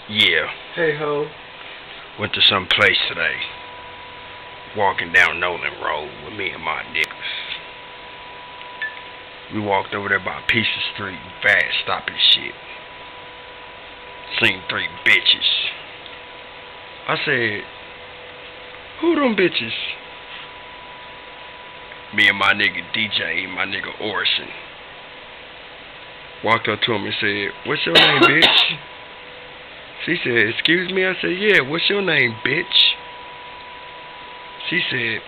Yeah. Hey ho. Went to some place today. Walking down Nolan Road with me and my niggas. We walked over there by Piece of Street, fast stopping shit. Seen 3 bitches. I said, who them bitches? Me and my nigga DJ and my nigga Orson. Walked up to him and said, what's your name, bitch? She said, excuse me? I said, yeah, what's your name, bitch? She said,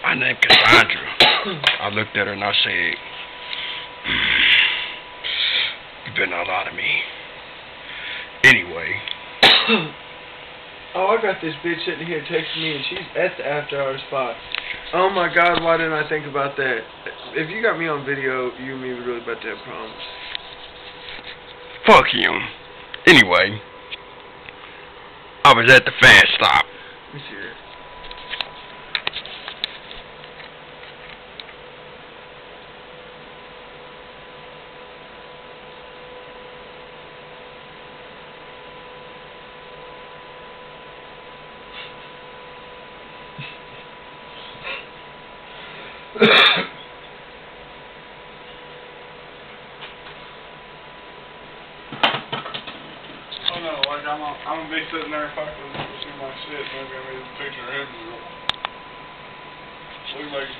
my name Cassandra. I looked at her and I said, you better not lie to me. Anyway. Oh, I got this bitch sitting here texting me and she's at the after hour spot. Oh my god, why didn't I think about that? If you got me on video, you and me were really about to have problems. Fuck him. Anyway, I was at the fast stop. Let me see that. Oh no, like I'm gonna be sitting there fucking see my shit, maybe I made a picture of him. Look like